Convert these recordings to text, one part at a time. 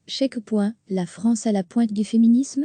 Checkpoint, la France à la pointe du féminisme?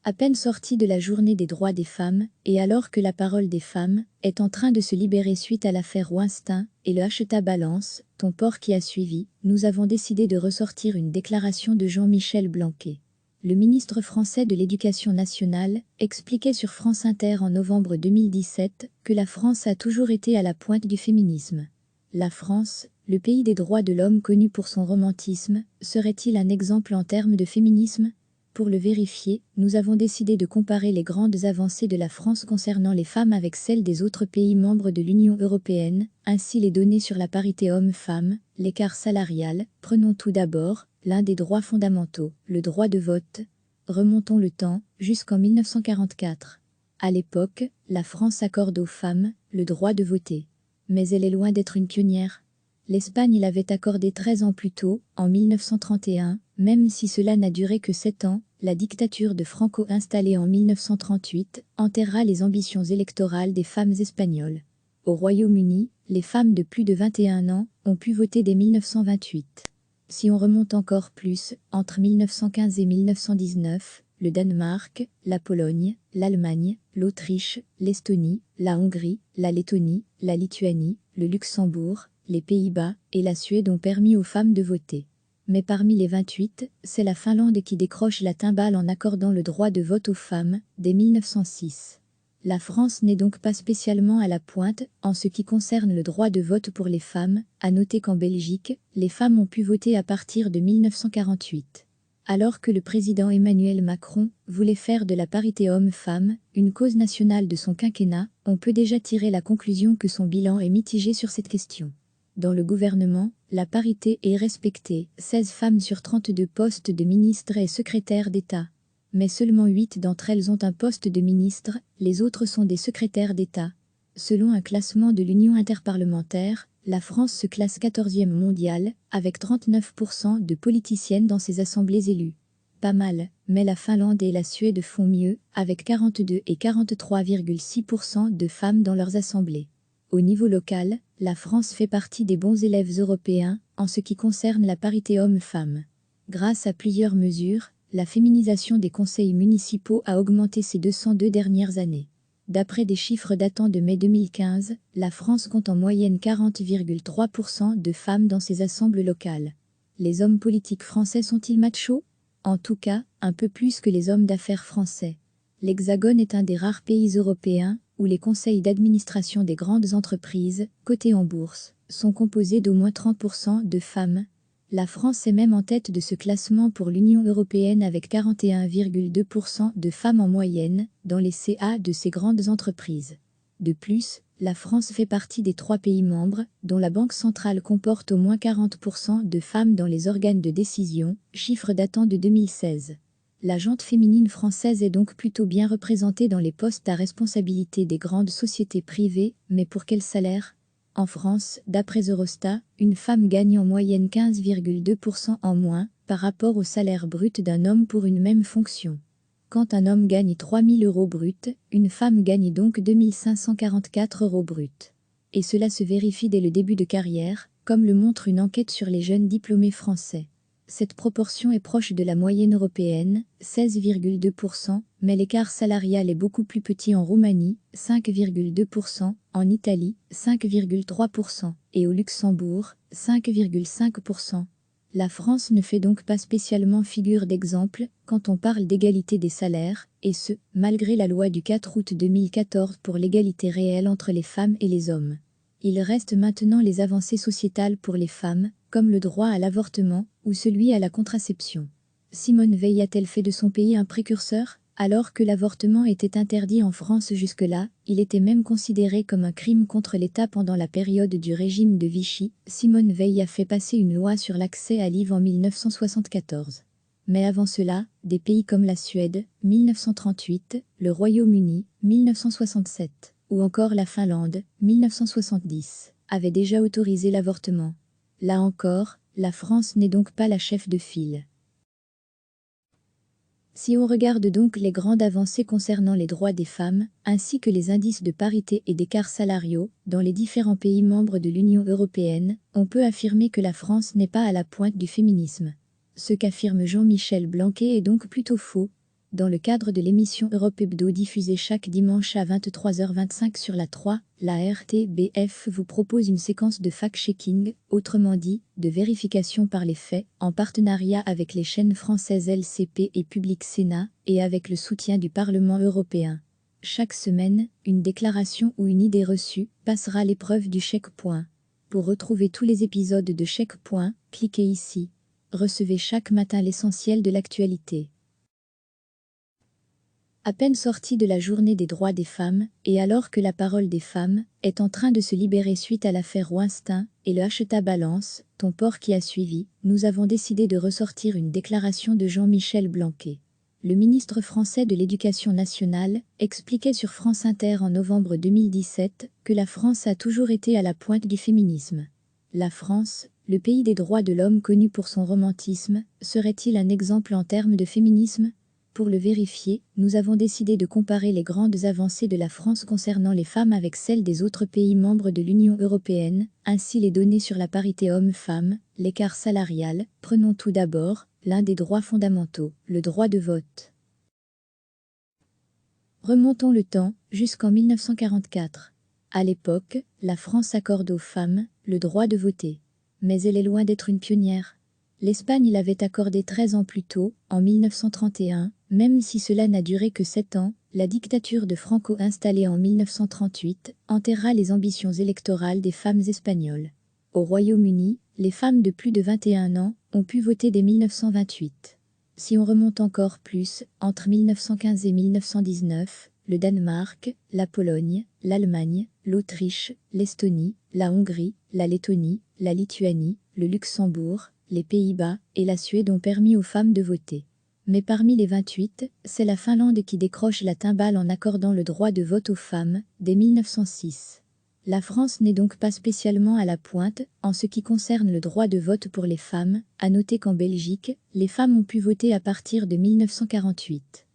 À peine sortie de la journée des droits des femmes, et alors que la parole des femmes est en train de se libérer suite à l'affaire Weinstein et le hashtag Balance, ton port qui a suivi, nous avons décidé de ressortir une déclaration de Jean-Michel Blanquer. Le ministre français de l'Éducation nationale expliquait sur France Inter en novembre 2017 que la France a toujours été à la pointe du féminisme. La France, le pays des droits de l'homme connu pour son romantisme, serait-il un exemple en termes de féminisme ? Pour le vérifier, nous avons décidé de comparer les grandes avancées de la France concernant les femmes avec celles des autres pays membres de l'Union européenne, ainsi les données sur la parité homme-femme, l'écart salarial. Prenons tout d'abord l'un des droits fondamentaux, le droit de vote. Remontons le temps, jusqu'en 1944. À l'époque, la France accorde aux femmes le droit de voter. Mais elle est loin d'être une pionnière. L'Espagne l'avait accordé 13 ans plus tôt, en 1931, même si cela n'a duré que 7 ans, la dictature de Franco installée en 1938 enterra les ambitions électorales des femmes espagnoles. Au Royaume-Uni, les femmes de plus de 21 ans ont pu voter dès 1928. Si on remonte encore plus, entre 1915 et 1919, le Danemark, la Pologne, l'Allemagne, l'Autriche, l'Estonie, la Hongrie, la Lettonie, la Lituanie, le Luxembourg, les Pays-Bas et la Suède ont permis aux femmes de voter. Mais parmi les 28, c'est la Finlande qui décroche la timbale en accordant le droit de vote aux femmes, dès 1906. La France n'est donc pas spécialement à la pointe en ce qui concerne le droit de vote pour les femmes. À noter qu'en Belgique, les femmes ont pu voter à partir de 1948. Alors que le président Emmanuel Macron voulait faire de la parité homme-femme une cause nationale de son quinquennat, on peut déjà tirer la conclusion que son bilan est mitigé sur cette question. Dans le gouvernement, la parité est respectée, 16 femmes sur 32 postes de ministres et secrétaires d'État. Mais seulement 8 d'entre elles ont un poste de ministre, les autres sont des secrétaires d'État. Selon un classement de l'Union interparlementaire, la France se classe 14e mondial, avec 39% de politiciennes dans ses assemblées élues. Pas mal, mais la Finlande et la Suède font mieux, avec 42 et 43,6% de femmes dans leurs assemblées. Au niveau local, la France fait partie des bons élèves européens en ce qui concerne la parité homme-femme. Grâce à plusieurs mesures, la féminisation des conseils municipaux a augmenté ces 202 dernières années. D'après des chiffres datant de mai 2015, la France compte en moyenne 40,3% de femmes dans ses assemblées locales. Les hommes politiques français sont-ils machos? En tout cas, un peu plus que les hommes d'affaires français. L'Hexagone est un des rares pays européens où les conseils d'administration des grandes entreprises, cotées en bourse, sont composés d'au moins 30% de femmes. La France est même en tête de ce classement pour l'Union européenne avec 41,2% de femmes en moyenne dans les CA de ces grandes entreprises. De plus, la France fait partie des 3 pays membres dont la Banque centrale comporte au moins 40% de femmes dans les organes de décision, chiffre datant de 2016. La gente féminine française est donc plutôt bien représentée dans les postes à responsabilité des grandes sociétés privées, mais pour quel salaire ? En France, d'après Eurostat, une femme gagne en moyenne 15,2% en moins par rapport au salaire brut d'un homme pour une même fonction. Quand un homme gagne 3 000 € brut, une femme gagne donc 2 544 € brut. Et cela se vérifie dès le début de carrière, comme le montre une enquête sur les jeunes diplômés français. Cette proportion est proche de la moyenne européenne, 16,2%, mais l'écart salarial est beaucoup plus petit en Roumanie, 5,2%, en Italie, 5,3%, et au Luxembourg, 5,5%. La France ne fait donc pas spécialement figure d'exemple quand on parle d'égalité des salaires, et ce, malgré la loi du 4 août 2014 pour l'égalité réelle entre les femmes et les hommes. Il reste maintenant les avancées sociétales pour les femmes, comme le droit à l'avortement ou celui à la contraception. Simone Veil a-t-elle fait de son pays un précurseur? Alors que l'avortement était interdit en France jusque-là, il était même considéré comme un crime contre l'État pendant la période du régime de Vichy. Simone Veil a fait passer une loi sur l'accès à l'IVG en 1974. Mais avant cela, des pays comme la Suède, 1938, le Royaume-Uni, 1967, ou encore la Finlande, 1970, avaient déjà autorisé l'avortement. Là encore, la France n'est donc pas la chef de file. Si on regarde donc les grandes avancées concernant les droits des femmes, ainsi que les indices de parité et d'écarts salariaux dans les différents pays membres de l'Union européenne, on peut affirmer que la France n'est pas à la pointe du féminisme. Ce qu'affirme Jean-Michel Blanquer est donc plutôt faux. Dans le cadre de l'émission Europe Hebdo diffusée chaque dimanche à 23h25 sur la 3, la RTBF vous propose une séquence de fact-checking, autrement dit, de vérification par les faits, en partenariat avec les chaînes françaises LCP et Public Sénat, et avec le soutien du Parlement européen. Chaque semaine, une déclaration ou une idée reçue passera l'épreuve du checkpoint. Pour retrouver tous les épisodes de Checkpoint, cliquez ici. Recevez chaque matin l'essentiel de l'actualité. À peine sortie de la journée des droits des femmes, et alors que la parole des femmes est en train de se libérer suite à l'affaire Weinstein et le hashtag Balance, ton port qui a suivi, nous avons décidé de ressortir une déclaration de Jean-Michel Blanquer. Le ministre français de l'Éducation nationale expliquait sur France Inter en novembre 2017 que la France a toujours été à la pointe du féminisme. La France, le pays des droits de l'homme connu pour son romantisme, serait-il un exemple en termes de féminisme ? Pour le vérifier, nous avons décidé de comparer les grandes avancées de la France concernant les femmes avec celles des autres pays membres de l'Union européenne, ainsi les données sur la parité homme-femme, l'écart salarial. Prenons tout d'abord l'un des droits fondamentaux, le droit de vote. Remontons le temps jusqu'en 1944. À l'époque, la France accorde aux femmes le droit de voter. Mais elle est loin d'être une pionnière. L'Espagne l'avait accordé 13 ans plus tôt, en 1931, même si cela n'a duré que 7 ans, la dictature de Franco installée en 1938 enterra les ambitions électorales des femmes espagnoles. Au Royaume-Uni, les femmes de plus de 21 ans ont pu voter dès 1928. Si on remonte encore plus, entre 1915 et 1919, le Danemark, la Pologne, l'Allemagne, l'Autriche, l'Estonie, la Hongrie, la Lettonie, la Lituanie, le Luxembourg, les Pays-Bas et la Suède ont permis aux femmes de voter. Mais parmi les 28, c'est la Finlande qui décroche la timbale en accordant le droit de vote aux femmes, dès 1906. La France n'est donc pas spécialement à la pointe en ce qui concerne le droit de vote pour les femmes. À noter qu'en Belgique, les femmes ont pu voter à partir de 1948.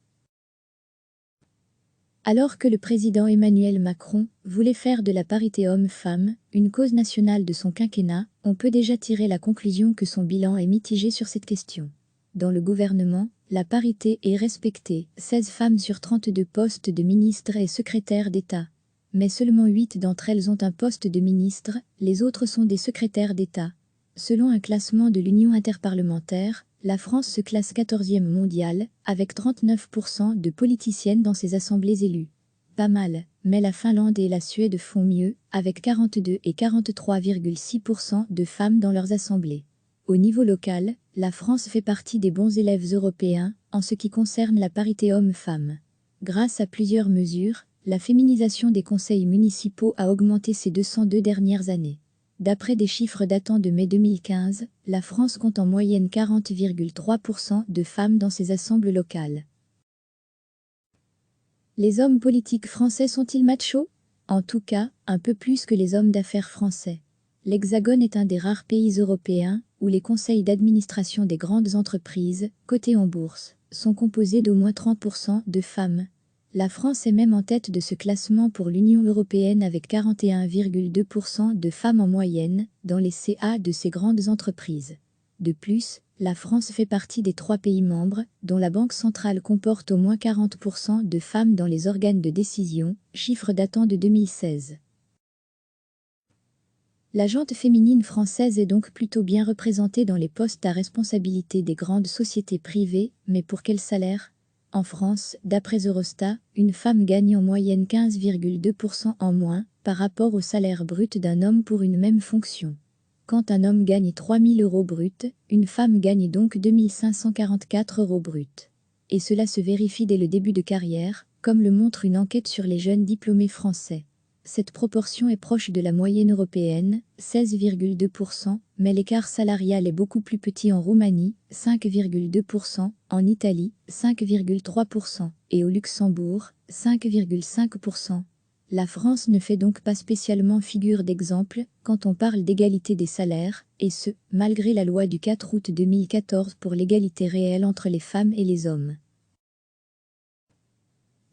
Alors que le président Emmanuel Macron voulait faire de la parité homme-femme une cause nationale de son quinquennat, on peut déjà tirer la conclusion que son bilan est mitigé sur cette question. Dans le gouvernement, la parité est respectée, 16 femmes sur 32 postes de ministres et secrétaires d'État. Mais seulement 8 d'entre elles ont un poste de ministre, les autres sont des secrétaires d'État. Selon un classement de l'Union interparlementaire, la France se classe 14e mondial, avec 39% de politiciennes dans ses assemblées élues. Pas mal, mais la Finlande et la Suède font mieux, avec 42 et 43,6% de femmes dans leurs assemblées. Au niveau local, la France fait partie des bons élèves européens en ce qui concerne la parité homme-femme. Grâce à plusieurs mesures, la féminisation des conseils municipaux a augmenté ces 202 dernières années. D'après des chiffres datant de mai 2015, la France compte en moyenne 40,3% de femmes dans ses assemblées locales. Les hommes politiques français sont-ils machos? En tout cas, un peu plus que les hommes d'affaires français. L'Hexagone est un des rares pays européens où les conseils d'administration des grandes entreprises, cotées en bourse, sont composés d'au moins 30% de femmes. La France est même en tête de ce classement pour l'Union européenne avec 41,2% de femmes en moyenne dans les CA de ces grandes entreprises. De plus, la France fait partie des 3 pays membres dont la Banque centrale comporte au moins 40% de femmes dans les organes de décision, chiffre datant de 2016. La gente féminine française est donc plutôt bien représentée dans les postes à responsabilité des grandes sociétés privées, mais pour quel salaire ? En France, d'après Eurostat, une femme gagne en moyenne 15,2% en moins par rapport au salaire brut d'un homme pour une même fonction. Quand un homme gagne 3 000 € bruts, une femme gagne donc 2 544 € bruts. Et cela se vérifie dès le début de carrière, comme le montre une enquête sur les jeunes diplômés français. Cette proportion est proche de la moyenne européenne, 16,2%, mais l'écart salarial est beaucoup plus petit en Roumanie, 5,2%, en Italie, 5,3%, et au Luxembourg, 5,5%. La France ne fait donc pas spécialement figure d'exemple quand on parle d'égalité des salaires, et ce, malgré la loi du 4 août 2014 pour l'égalité réelle entre les femmes et les hommes.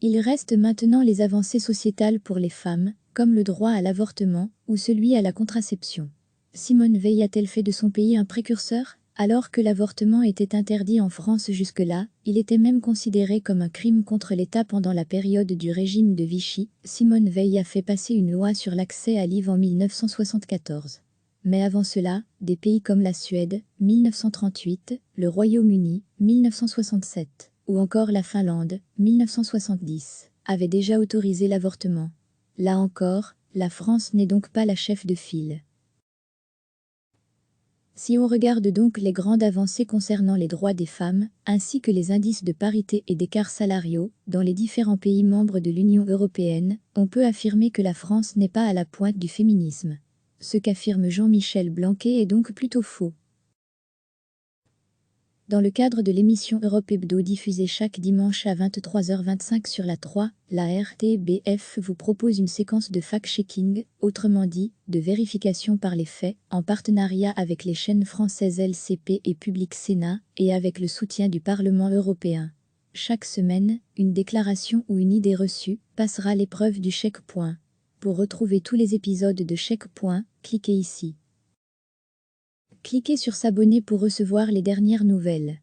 Il reste maintenant les avancées sociétales pour les femmes, comme le droit à l'avortement ou celui à la contraception. Simone Veil a-t-elle fait de son pays un précurseur? Alors que l'avortement était interdit en France jusque-là, il était même considéré comme un crime contre l'État pendant la période du régime de Vichy. Simone Veil a fait passer une loi sur l'accès à l'IVG en 1974. Mais avant cela, des pays comme la Suède, 1938, le Royaume-Uni, 1967, ou encore la Finlande, 1970, avaient déjà autorisé l'avortement. Là encore, la France n'est donc pas la chef de file. Si on regarde donc les grandes avancées concernant les droits des femmes, ainsi que les indices de parité et d'écarts salariaux, dans les différents pays membres de l'Union européenne, on peut affirmer que la France n'est pas à la pointe du féminisme. Ce qu'affirme Jean-Michel Blanquer est donc plutôt faux. Dans le cadre de l'émission Europe Hebdo diffusée chaque dimanche à 23h25 sur la 3, la RTBF vous propose une séquence de fact-checking, autrement dit, de vérification par les faits, en partenariat avec les chaînes françaises LCP et Public Sénat, et avec le soutien du Parlement européen. Chaque semaine, une déclaration ou une idée reçue passera l'épreuve du checkpoint. Pour retrouver tous les épisodes de Checkpoint, cliquez ici. Cliquez sur s'abonner pour recevoir les dernières nouvelles.